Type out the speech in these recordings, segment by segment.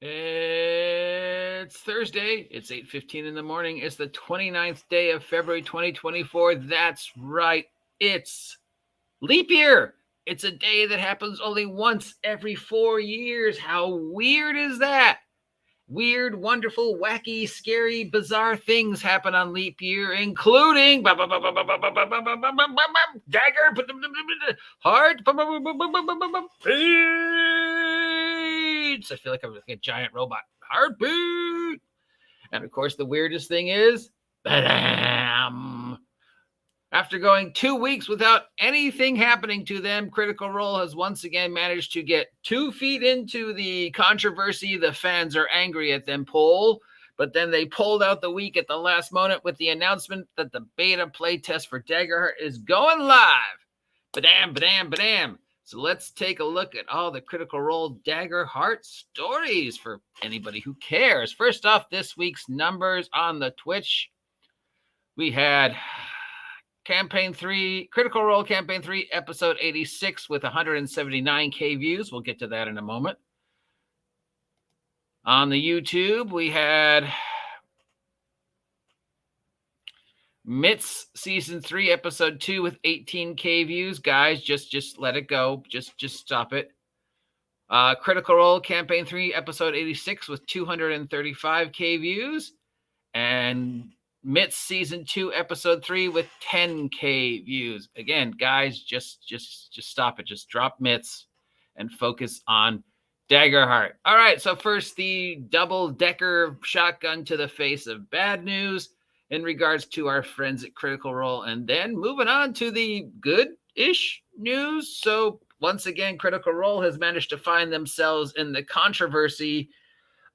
It's Thursday. It's 8:15 in the morning. It's the 29th day of February 2024. That's right. It's leap year. It's a day that happens only once every 4 years. How weird is that? Weird, wonderful, wacky, scary, bizarre things happen on leap year, including Dagger, Heart, Beats. I feel like I'm like a giant robot. Heartbeat. And of course, the weirdest thing is, after going 2 weeks without anything happening to them, Critical Role has once again managed to get 2 feet into the controversy. The fans are angry at them poll, but then they pulled out the week at the last moment with the announcement that the beta playtest for Daggerheart is going live. Badam, badam, badam. So let's take a look at all the Critical Role Daggerheart stories for anybody who cares. First off, this week's numbers on the Twitch. We had Campaign 3, Critical Role Campaign 3, Episode 86 with 179K views. We'll get to that in a moment. On the YouTube, we had Myths Season 3, Episode 2 with 18K views. Guys, just let it go. Just stop it. Critical Role Campaign 3, Episode 86 with 235K views. And Myths Season 2, Episode 3 with 10K views. Again, guys, just stop it. Just drop Myths and focus on Daggerheart. All right, so first, the double-decker shotgun to the face of bad news in regards to our friends at Critical Role. And then moving on to the good-ish news. So once again, Critical Role has managed to find themselves in the controversy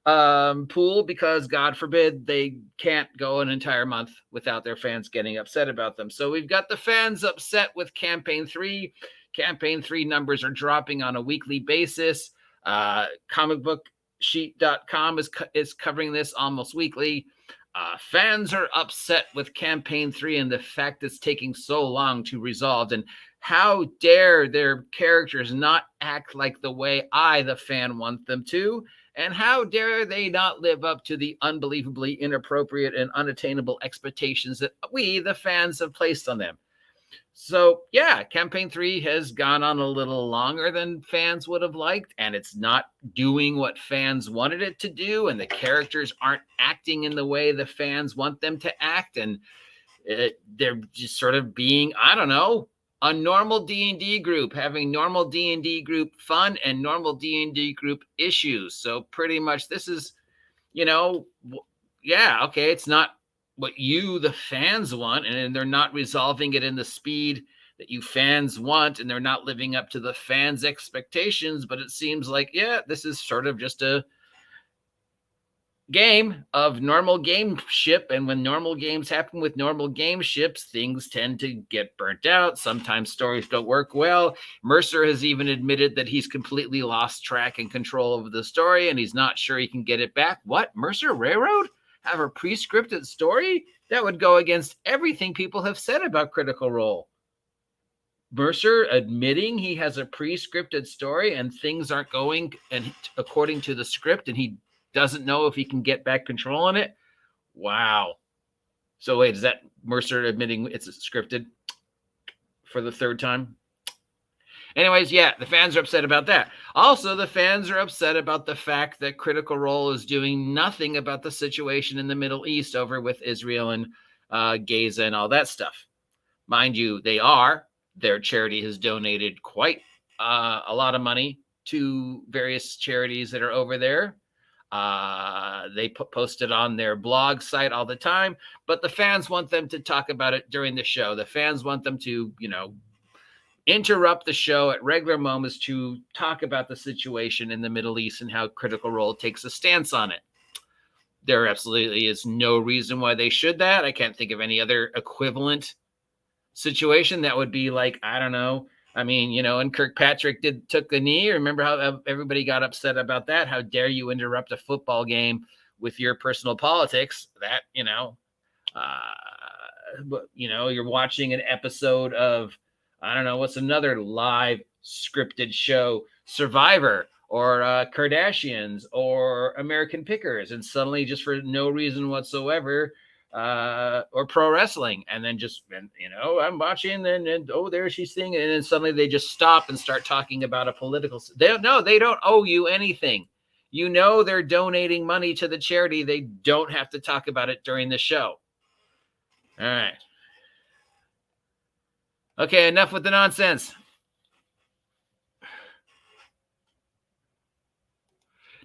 pool because, God forbid, they can't go an entire month without their fans getting upset about them. So we've got the fans upset with Campaign 3. Campaign 3 numbers are dropping on a weekly basis. Comicbooksheet.com is covering this almost weekly. Fans are upset with Campaign 3 and the fact it's taking so long to resolve. And how dare their characters not act like the way I, the fan, want them to? And how dare they not live up to the unbelievably inappropriate and unattainable expectations that we, the fans, have placed on them? So, yeah, Campaign 3 has gone on a little longer than fans would have liked, and it's not doing what fans wanted it to do, and the characters aren't acting in the way the fans want them to act, and they're just sort of being, I don't know, a normal D&D group, having normal D&D group fun and normal D&D group issues. So pretty much this is, okay, it's not what you, the fans, want, and they're not resolving it in the speed that you fans want, and they're not living up to the fans' expectations, but it seems like, this is sort of just a game of normal game ship, and when normal games happen with normal game ships, things tend to get burnt out. Sometimes stories don't work well. Mercer has even admitted that he's completely lost track and control over the story, and he's not sure he can get it back. What? Mercer Railroad have a pre-scripted story? That would go against everything people have said about Critical Role. Mercer admitting he has a pre-scripted story and things aren't going and according to the script, and he doesn't know if he can get back control on it. Wow. So wait, is that Mercer admitting it's scripted for the third time? Anyways, the fans are upset about that. Also, the fans are upset about the fact that Critical Role is doing nothing about the situation in the Middle East over with Israel and Gaza and all that stuff. Mind you, their charity has donated quite a lot of money to various charities that are over there. They post it on their blog site all the time, but the fans want them to talk about it during the show. The fans want them to, interrupt the show at regular moments to talk about the situation in the Middle East and how Critical Role takes a stance on it. There absolutely is no reason why they should that. I can't think of any other equivalent situation that would be like, I don't know. I mean, and Kirkpatrick took the knee. Remember how everybody got upset about that? How dare you interrupt a football game with your personal politics? That, you're watching an episode of, I don't know, what's another live scripted show? Survivor. or Kardashians or American Pickers, and suddenly just for no reason whatsoever, or pro wrestling, and then just, I'm watching, and oh, there she's singing, and then suddenly they just stop and start talking about a political. They don't owe you anything. They're donating money to the charity. They don't have to talk about it during the show. All right. Okay, enough with the nonsense.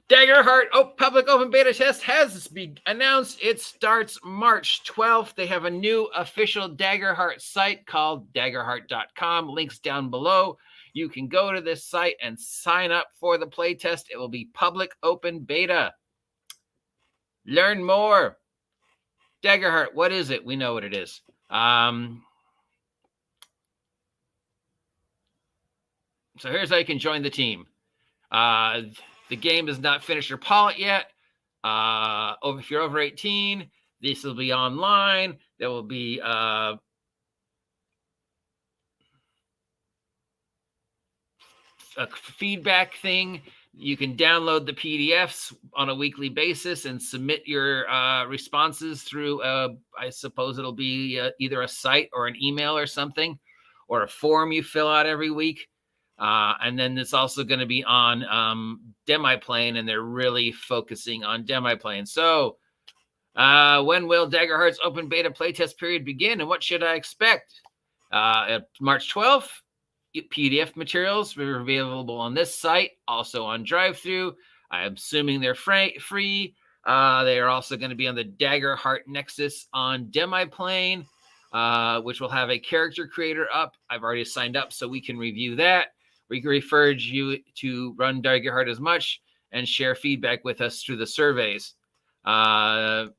Daggerheart public open beta test has been announced. It starts March 12th. They have a new official Daggerheart site called Daggerheart.com. Links down below. You can go to this site and sign up for the playtest. It will be public open beta. Learn more. Daggerheart, what is it? We know what it is. So here's how you can join the team. The game is not finished or pilot yet. If you're over 18, this will be online. There will be a feedback thing. You can download the PDFs on a weekly basis and submit your responses through, I suppose it'll be either a site or an email or something, or a form you fill out every week. And then it's also going to be on Demiplane, and they're really focusing on Demiplane. So when will Daggerheart's open beta playtest period begin, and what should I expect? March 12th, PDF materials will be available on this site, also on drive-thru. I'm assuming they're free. They are also going to be on the Daggerheart Nexus on Demiplane, which will have a character creator up. I've already signed up, so we can review that. We can encourage you to run Daggerheart as much and share feedback with us through the surveys. Am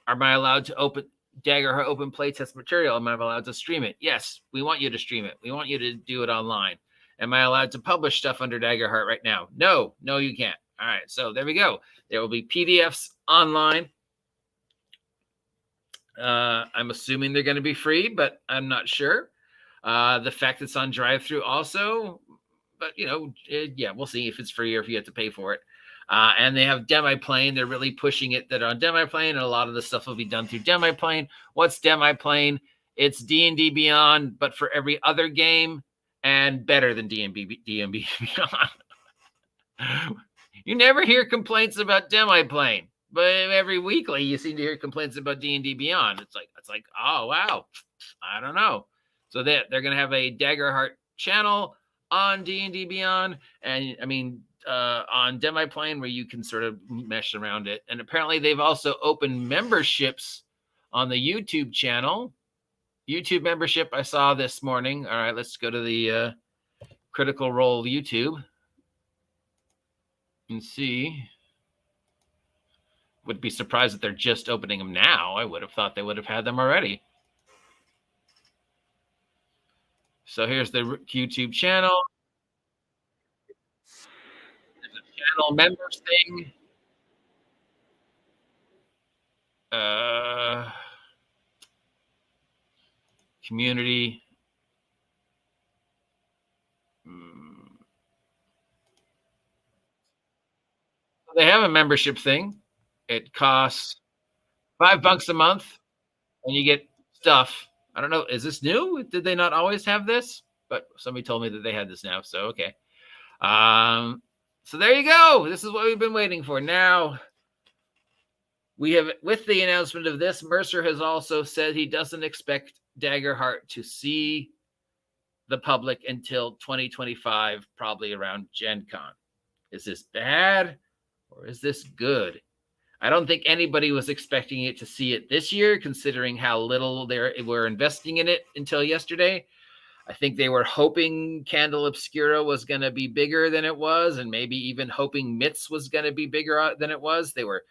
I allowed to open Daggerheart open playtest material? Am I allowed to stream it? Yes, we want you to stream it. We want you to do it online. Am I allowed to publish stuff under Daggerheart right now? No, you can't. All right, so there we go. There will be PDFs online. I'm assuming they're going to be free, but I'm not sure. The fact it's on drive-thru also, but yeah, we'll see if it's free or if you have to pay for it. And they have Demiplane. They're really pushing it that on Demiplane, and a lot of the stuff will be done through Demiplane. What's Demiplane? It's D&D Beyond, but for every other game, and better than D&D Beyond. You never hear complaints about Demiplane, but every weekly you seem to hear complaints about D&D Beyond. It's like, oh wow, I don't know. So they're going to have a Daggerheart channel on D&D Beyond, and on Demiplane, where you can sort of mesh around it. And apparently they've also opened memberships on the YouTube channel. YouTube membership I saw this morning. All right, let's go to the Critical Role YouTube and see. Would be surprised that they're just opening them now. I would have thought they would have had them already. So here's the YouTube channel. There's a channel members thing. Community. They have a membership thing. It costs $5 a month, and you get stuff. I don't know. Is this new? Did they not always have this? But somebody told me that they had this now. So, okay. So there you go. This is what we've been waiting for. Now, we have, with the announcement of this, Mercer has also said he doesn't expect Daggerheart to see the public until 2025, probably around Gen Con. Is this bad or is this good? I don't think anybody was expecting it to see it this year, considering how little they were investing in it until yesterday. I think they were hoping Candle Obscura was going to be bigger than it was, and maybe even hoping Myths was going to be bigger than it was. They were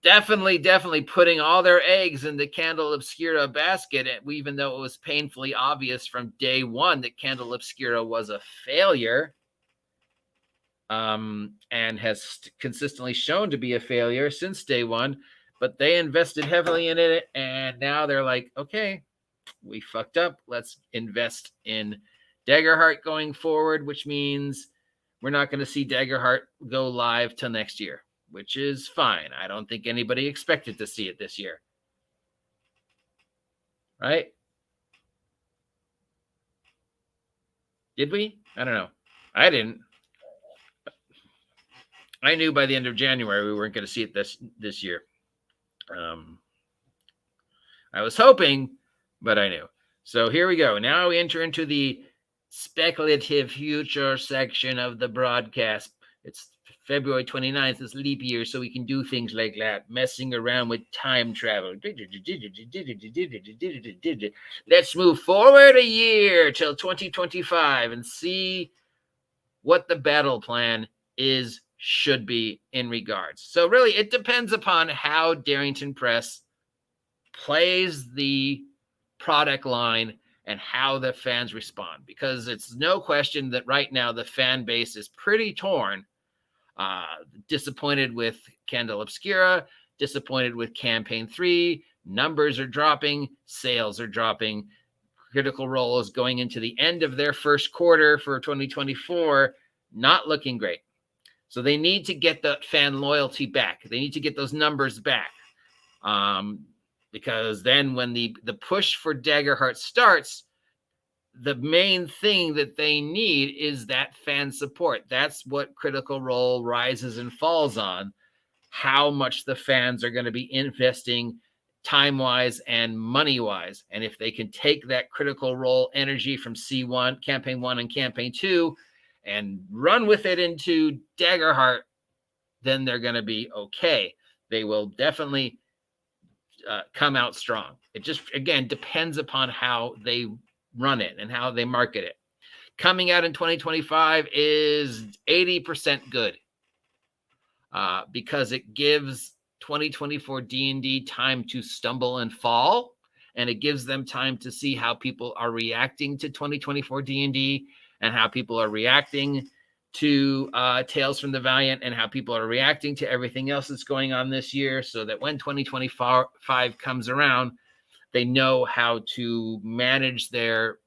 definitely putting all their eggs in the Candle Obscura basket, even though it was painfully obvious from day one that Candle Obscura was a failure. And has consistently shown to be a failure since day one, but they invested heavily in it, and now they're like, okay, we fucked up. Let's invest in Daggerheart going forward, which means we're not going to see Daggerheart go live till next year, which is fine. I don't think anybody expected to see it this year. Right? Did we? I don't know. I didn't. I knew by the end of January we weren't going to see it this year. I was hoping, but I knew. So here we go. Now we enter into the speculative future section of the broadcast. It's February 29th. It's leap year, so we can do things like that, messing around with time travel. Let's move forward a year till 2025 and see what the battle plan should be in regards. So really, it depends upon how Darrington Press plays the product line and how the fans respond, because it's no question that right now the fan base is pretty torn, disappointed with Candle Obscura, disappointed with Campaign 3, numbers are dropping, sales are dropping. Critical Role is going into the end of their first quarter for 2024, not looking great. So they need to get the fan loyalty back. They need to get those numbers back. Because then when the push for Daggerheart starts, the main thing that they need is that fan support. That's what Critical Role rises and falls on, how much the fans are going to be investing time-wise and money-wise. And if they can take that Critical Role energy from C1, Campaign 1 and Campaign 2 and run with it into Daggerheart, then they're going to be okay. They will definitely come out strong. It just, again, depends upon how they run it and how they market it. Coming out in 2025 is 80% good, because it gives 2024 D&D time to stumble and fall, and it gives them time to see how people are reacting to 2024 D&D and how people are reacting to Tales from the Valiant and how people are reacting to everything else that's going on this year, so that when 2025 comes around, they know how to manage their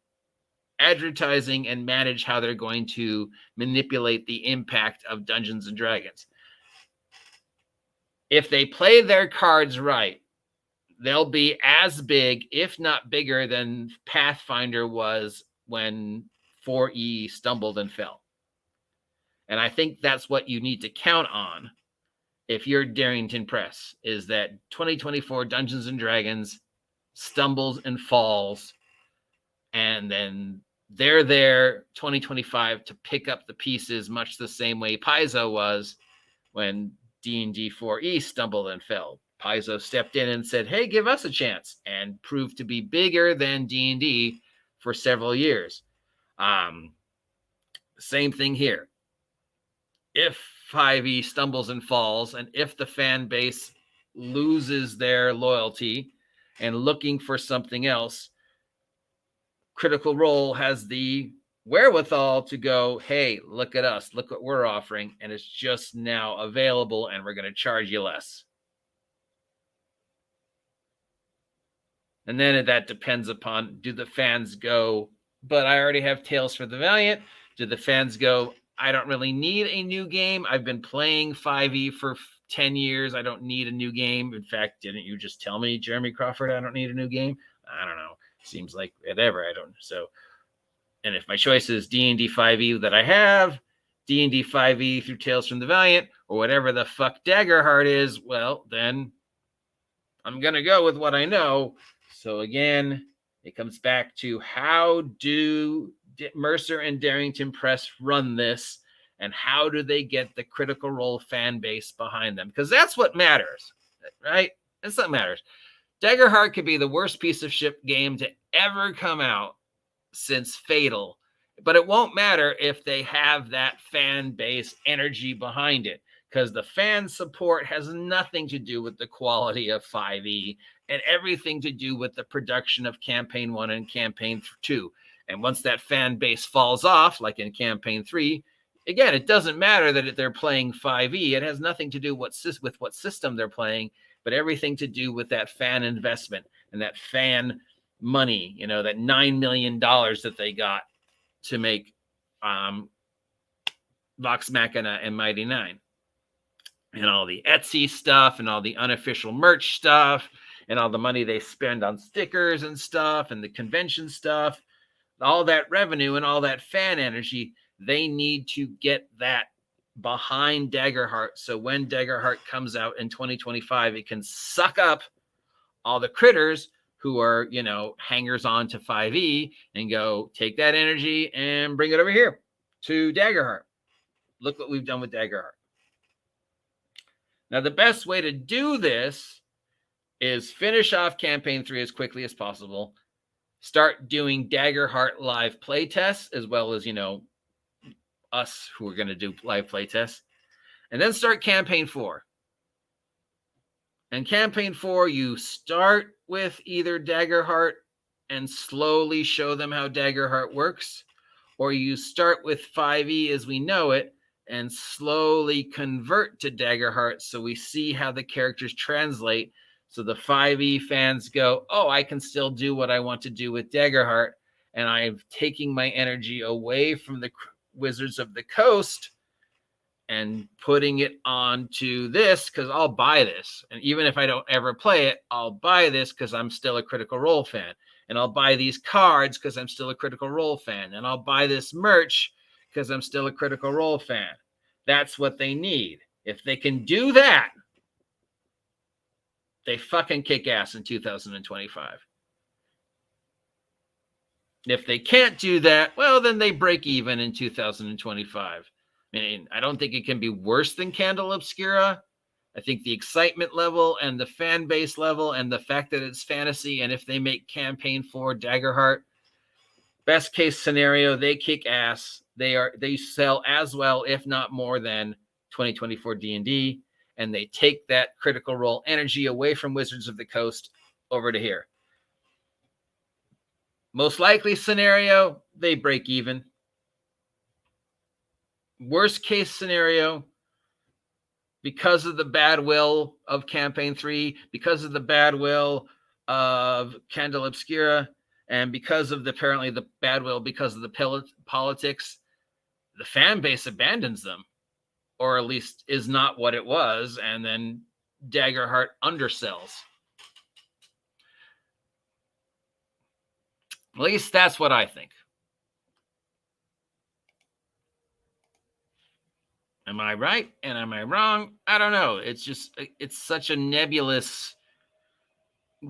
advertising and manage how they're going to manipulate the impact of Dungeons and Dragons. If they play their cards right, they'll be as big, if not bigger, than Pathfinder was when 4E stumbled and fell. And I think that's what you need to count on if you're Darrington Press, is that 2024 Dungeons and Dragons stumbles and falls, and then they're there 2025 to pick up the pieces, much the same way Paizo was when D&D 4E stumbled and fell. Paizo stepped in and said, hey, give us a chance, and proved to be bigger than D&D for several years. Same thing here. If 5e stumbles and falls, and if the fan base loses their loyalty and looking for something else, Critical Role has the wherewithal to go, hey, look at us, look what we're offering, and it's just now available, and we're going to charge you less. And then that depends upon, do the fans go, but I already have Tales for the Valiant? Do the fans go, I don't really need a new game. I've been playing 5e for 10 years. I don't need a new game. In fact, didn't you just tell me, Jeremy Crawford, I don't need a new game? I don't know. Seems like whatever. I don't. So, and if my choice is D&D 5e that I have, D&D 5e through Tales from the Valiant, or whatever the fuck Daggerheart is, well, then I'm going to go with what I know. So again, it comes back to, how do Mercer and Darrington Press run this, and how do they get the Critical Role fan base behind them? Because that's what matters, right? That's what matters. Daggerheart could be the worst piece of shit game to ever come out since Fatal, but it won't matter if they have that fan base energy behind it, because the fan support has nothing to do with the quality of 5e and everything to do with the production of Campaign 1 and Campaign 2. And once that fan base falls off, like in Campaign 3, again, it doesn't matter that they're playing 5e. It has nothing to do with what system they're playing, but everything to do with that fan investment and that fan money, that $9 million that they got to make Vox Machina and Mighty Nine. And all the Etsy stuff and all the unofficial merch stuff and all the money they spend on stickers and stuff and the convention stuff, all that revenue and all that fan energy, they need to get that behind Daggerheart. So when Daggerheart comes out in 2025, it can suck up all the critters who are, hangers on to 5e and go take that energy and bring it over here to Daggerheart. Look what we've done with Daggerheart. Now, the best way to do this is finish off campaign 3 as quickly as possible. Start doing Daggerheart live playtests, as well as, us who are going to do live playtests. And then start campaign 4. And campaign 4, you start with either Daggerheart and slowly show them how Daggerheart works, or you start with 5e as we know it and slowly convert to Daggerheart so we see how the characters translate. So the 5e fans go, oh, I can still do what I want to do with Daggerheart, and I'm taking my energy away from the Wizards of the Coast and putting it onto this because I'll buy this. And even if I don't ever play it, I'll buy this because I'm still a Critical Role fan. And I'll buy these cards because I'm still a Critical Role fan. And I'll buy this merch because I'm still a Critical Role fan. That's what they need. If they can do that, they fucking kick ass in 2025. If they can't do that, well, then they break even in 2025. I mean, I don't think it can be worse than Candle Obscura. I think the excitement level and the fan base level and the fact that it's fantasy, and if they make campaign 4 Daggerheart, best case scenario, they kick ass. They sell as well, if not more than 2024 D&D, and they take that Critical Role energy away from Wizards of the Coast over to here. Most likely scenario, they break even. Worst case scenario, because of the bad will of campaign 3, because of the bad will of Candle Obscura, and because of apparently the bad will because of the politics, the fan base abandons them, or at least is not what it was, and then Daggerheart undersells. At least that's what I think. Am I right? And am I wrong? I don't know. It's such a nebulous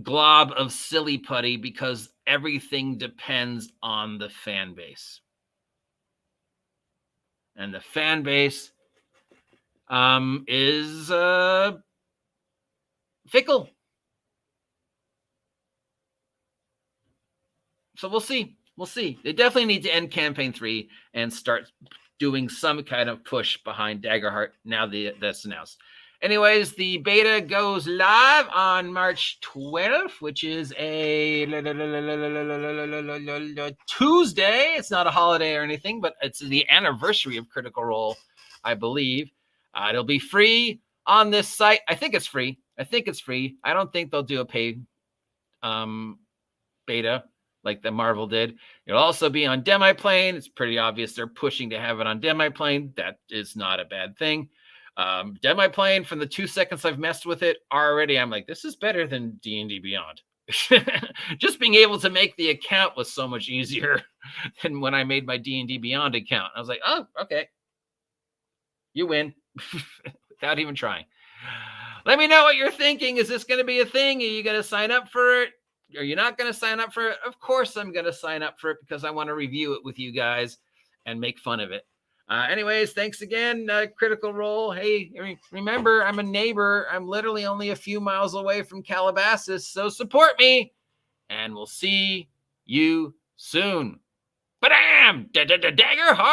glob of silly putty because everything depends on the fan base. And the fan base is fickle. So we'll see. They definitely need to end campaign 3 and start doing some kind of push behind Daggerheart now that's announced. Anyways, the beta goes live on March 12th, which is a Tuesday. It's not a holiday or anything, but it's the anniversary of Critical Role, I believe. It'll be free on this site. I think it's free. I don't think they'll do a paid beta like the Marvel did. It'll also be on Demiplane. It's pretty obvious they're pushing to have it on Demiplane. That is not a bad thing. Demiplane, from the 2 seconds I've messed with it already, I'm like, this is better than D&D Beyond. Just being able to make the account was so much easier than when I made my D&D Beyond account. I was like, oh, okay. You win without even trying. Let me know what you're thinking. Is this going to be a thing? Are you going to sign up for it? Are you not going to sign up for it? Of course I'm going to sign up for it because I want to review it with you guys and make fun of it. Anyways, thanks again, Critical Role. Hey, remember, I'm a neighbor. I'm literally only a few miles away from Calabasas, so support me, and we'll see you soon. Ba-dam! Daggerheart!